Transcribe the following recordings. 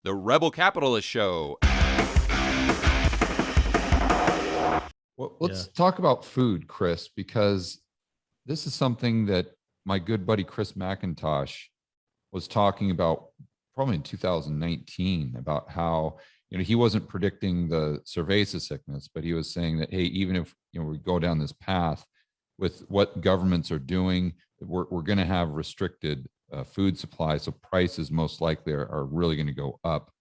The Rebel Capitalist Show. Well, let's talk about food, Chris, because this is something that my good buddy Chris McIntosh was talking about probably in 2019 about how, he wasn't predicting the cerveza sickness, but he was saying that, hey, even if, we go down this path with what governments are doing, we're going to have restricted food supply. So prices most likely are really going to go up.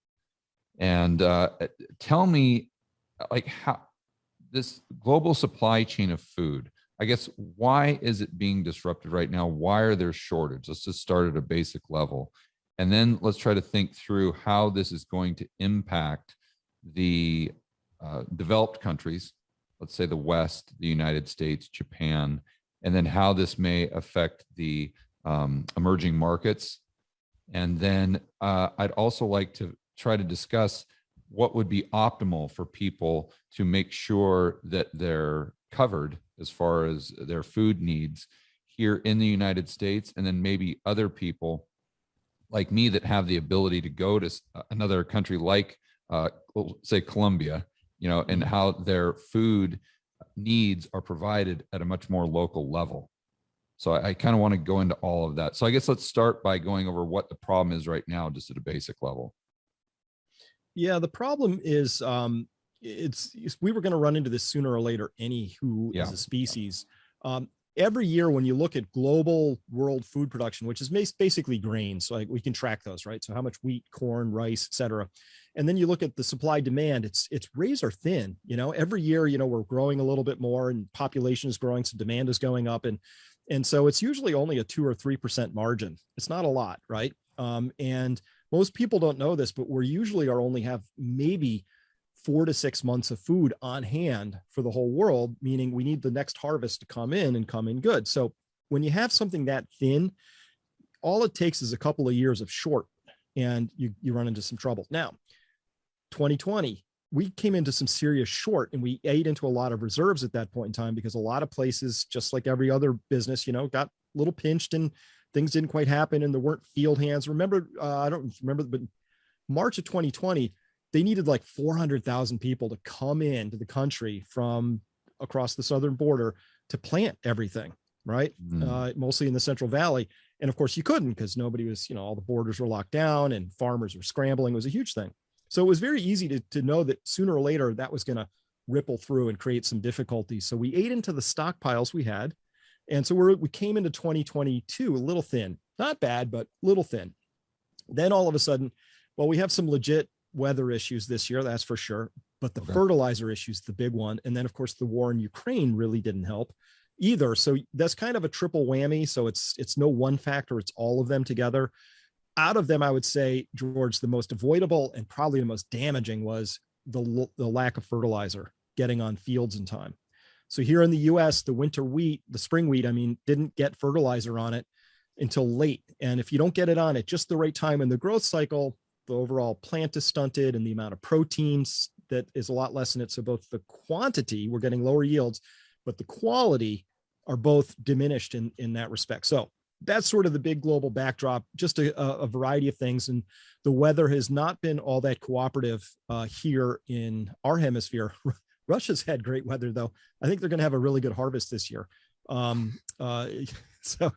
And tell me, like, how this global supply chain of food, I guess, why is it being disrupted right now? Why are there shortages? Let's just start at a basic level. And then let's try to think through how this is going to impact the developed countries, let's say the West, the United States, Japan, and then how this may affect the emerging markets. And then I'd also like to try to discuss what would be optimal for people to make sure that they're covered as far as their food needs here in the United States, and then maybe other people like me that have the ability to go to another country like, say, Colombia, and how their food needs are provided at a much more local level. So I kind of want to go into all of that. So I guess let's start by going over what the problem is right now, just at a basic level. Yeah, the problem is we were going to run into this sooner or later, as a species. Every year when you look at global world food production, which is basically grains, so like we can track those, right? So how much wheat, corn, rice, et cetera. And then you look at the supply demand, it's razor thin. Every year, we're growing a little bit more and population is growing, so demand is going up. And so it's usually only a 2 or 3% margin. It's not a lot, right? And most people don't know this, but we usually only have maybe 4 to 6 months of food on hand for the whole world, meaning we need the next harvest to come in good. So when you have something that thin, all it takes is a couple of years of short and you run into some trouble. Now, 2020, we came into some serious short and we ate into a lot of reserves at that point in time because a lot of places, just like every other business, got a little pinched and things didn't quite happen and there weren't field hands. Remember, I don't remember, but March of 2020, they needed like 400,000 people to come into the country from across the southern border to plant everything, right? Mostly in the Central Valley. And of course you couldn't because nobody was, all the borders were locked down and farmers were scrambling. It was a huge thing. So it was very easy to know that sooner or later that was going to ripple through and create some difficulties. So we ate into the stockpiles we had. And so we came into 2022 a little thin, not bad, but a little thin. Then all of a sudden, well, we have some legit weather issues this year, that's for sure. But the fertilizer issue is the big one. And then, of course, the war in Ukraine really didn't help either. So that's kind of a triple whammy. So it's no one factor, it's all of them together. Out of them, I would say, George, the most avoidable and probably the most damaging was the lack of fertilizer getting on fields in time. So here in the US, the winter wheat, the spring wheat, didn't get fertilizer on it until late. And if you don't get it on at just the right time in the growth cycle, the overall plant is stunted and the amount of proteins that is a lot less in it. So both the quantity, we're getting lower yields, but the quality are both diminished in that respect. So that's sort of the big global backdrop, just a variety of things. And the weather has not been all that cooperative here in our hemisphere. Russia's had great weather, though. I think they're going to have a really good harvest this year. So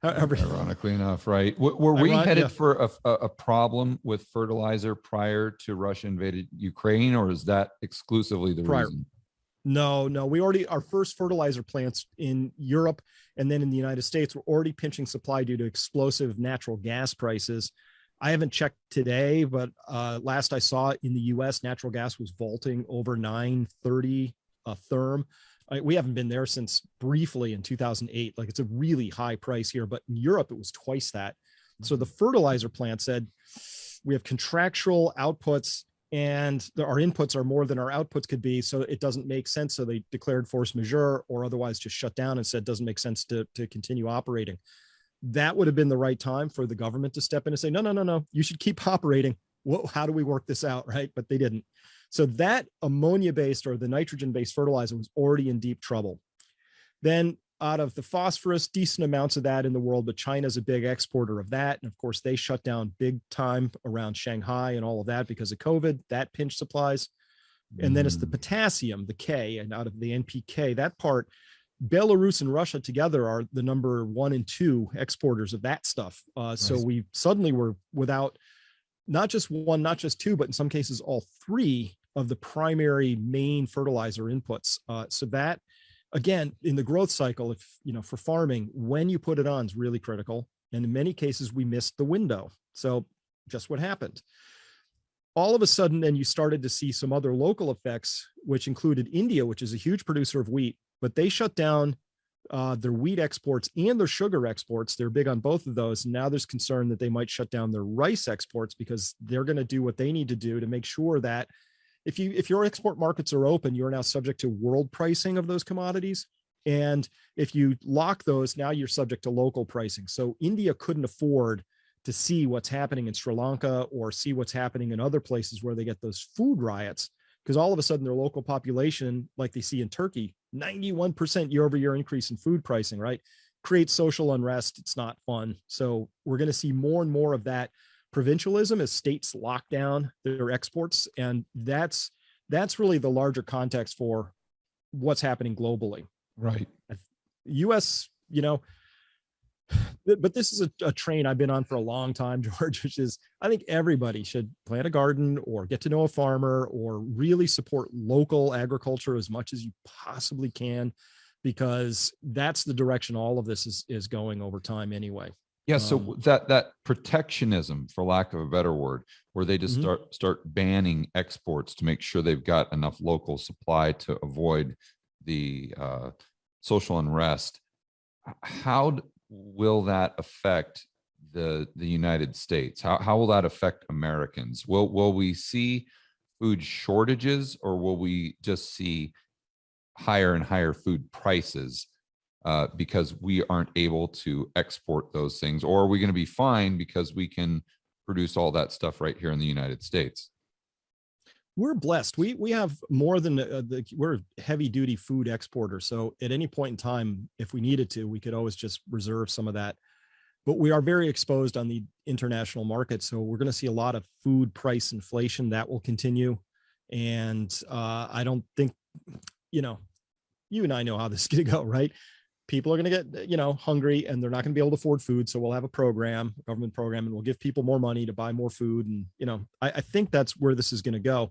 ironically enough, right? Were we headed for a problem with fertilizer prior to Russia invaded Ukraine, or is that exclusively the reason? No, our first fertilizer plants in Europe and then in the United States were already pinching supply due to explosive natural gas prices. I haven't checked today, but last I saw in the US, natural gas was vaulting over $9.30 a therm. We haven't been there since briefly in 2008. Like, it's a really high price here, but in Europe, it was twice that. So the fertilizer plant said, we have contractual outputs and our inputs are more than our outputs could be. So it doesn't make sense. So they declared force majeure or otherwise just shut down and said, doesn't make sense to continue operating. That would have been the right time for the government to step in and say, no, you should keep operating. How do we work this out? Right. But they didn't. So that ammonia-based or the nitrogen-based fertilizer was already in deep trouble. Then out of the phosphorus, decent amounts of that in the world, but China's a big exporter of that. And of course, they shut down big time around Shanghai and all of that because of COVID, that pinched supplies. And then it's the potassium, the K, and out of the NPK, that part, Belarus and Russia together are the number 1 and 2 exporters of that stuff. So we suddenly were without not just 1, not just 2, but in some cases, all 3 of the primary main fertilizer inputs. So that, again, in the growth cycle, if for farming, when you put it on is really critical. And in many cases, we missed the window. So just what happened. All of a sudden, then you started to see some other local effects, which included India, which is a huge producer of wheat, but they shut down their wheat exports and their sugar exports. They're big on both of those. And now there's concern that they might shut down their rice exports because they're going to do what they need to do to make sure that if your export markets are open, you're now subject to world pricing of those commodities. And if you lock those, now you're subject to local pricing. So India couldn't afford to see what's happening in Sri Lanka or see what's happening in other places where they get those food riots, because all of a sudden their local population, like they see in Turkey, 91% year over year increase in food pricing, right? Creates social unrest. It's not fun. So we're going to see more and more of that provincialism as states lock down their exports. And that's really the larger context for what's happening globally. Right. US, but this is a train I've been on for a long time, George, which is I think everybody should plant a garden or get to know a farmer or really support local agriculture as much as you possibly can, because that's the direction all of this is going over time anyway. Yeah. So that protectionism, for lack of a better word, where they just start banning exports to make sure they've got enough local supply to avoid the social unrest. How will that affect the United States? How will that affect Americans? Will we see food shortages, or will we just see higher and higher food prices because we aren't able to export those things? Or are we going to be fine because we can produce all that stuff right here in the United States? We're blessed. We have more than we're a heavy duty food exporter. So at any point in time, if we needed to, we could always just reserve some of that. But we are very exposed on the international market. So we're going to see a lot of food price inflation that will continue. And I don't think, you and I know how this is going to go, right? People are going to get, hungry, and they're not going to be able to afford food. So we'll have a government program, and we'll give people more money to buy more food. And, I think that's where this is going to go.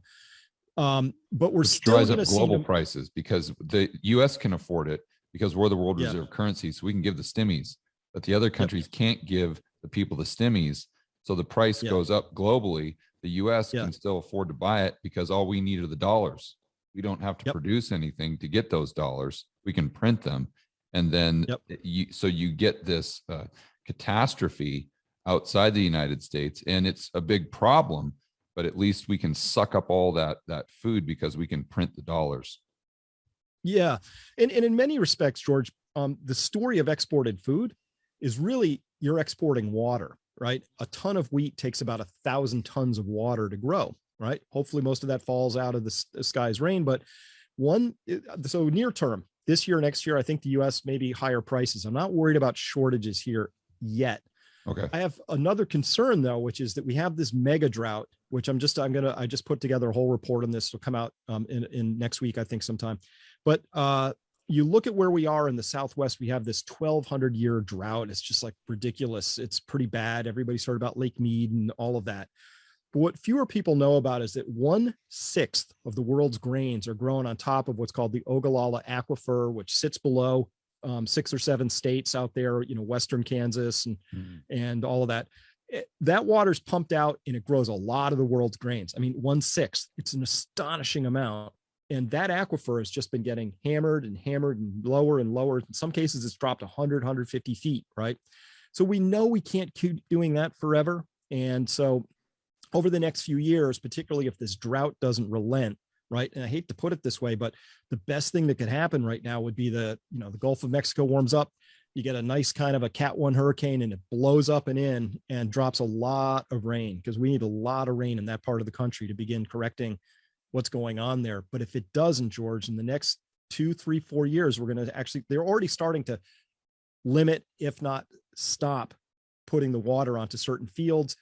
But we're still going to see global prices, because the US can afford it because we're the world reserve currency. So we can give the stimmies, but the other countries can't give the people the stimmies. So the price goes up globally. The US can still afford to buy it because all we need are the dollars. We don't have to produce anything to get those dollars. We can print them. And then you get this catastrophe outside the United States, and it's a big problem, but at least we can suck up all that food because we can print the dollars. Yeah. And in many respects, George, the story of exported food is really you're exporting water, right? A ton of wheat takes about 1,000 tons of water to grow, right? Hopefully most of that falls out of the sky's rain, but so near term, this year, next year, I think the US may be higher prices. I'm not worried about shortages here yet. Okay. I have another concern though, which is that we have this mega drought, which I just put together a whole report on this. Will come out in next week, I think sometime. But you look at where we are in the Southwest, we have this 1,200-year drought. It's just like ridiculous. It's pretty bad. Everybody's heard about Lake Mead and all of that. But what fewer people know about is that 1/6 of the world's grains are grown on top of what's called the Ogallala Aquifer, which sits below 6 or 7 states out there, Western Kansas and all of that. That water's pumped out and it grows a lot of the world's grains. I mean, 1/6, it's an astonishing amount. And that aquifer has just been getting hammered and lower and lower. In some cases, it's dropped 100, 150 feet, right? So we know we can't keep doing that forever. And so over the next few years, particularly if this drought doesn't relent, right? And I hate to put it this way, but the best thing that could happen right now would be the Gulf of Mexico warms up. You get a nice kind of a Cat 1 hurricane and it blows up and in and drops a lot of rain, because we need a lot of rain in that part of the country to begin correcting what's going on there. But if it doesn't, George, in the next 2, 3, 4 years, we're going to actually, they're already starting to limit, if not stop, putting the water onto certain fields.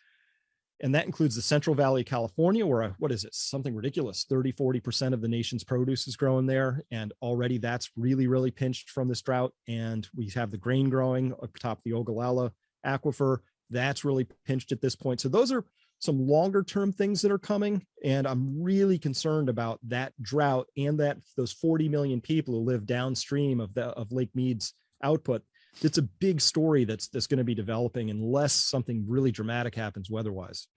And that includes the Central Valley of California, where, what is it? Something ridiculous. 30-40% of the nation's produce is grown there. And already that's really, really pinched from this drought. And we have the grain growing up top the Ogallala Aquifer. That's really pinched at this point. So those are some longer term things that are coming. And I'm really concerned about that drought and that those 40 million people who live downstream of Lake Mead's output. It's a big story that's going to be developing unless something really dramatic happens weather-wise.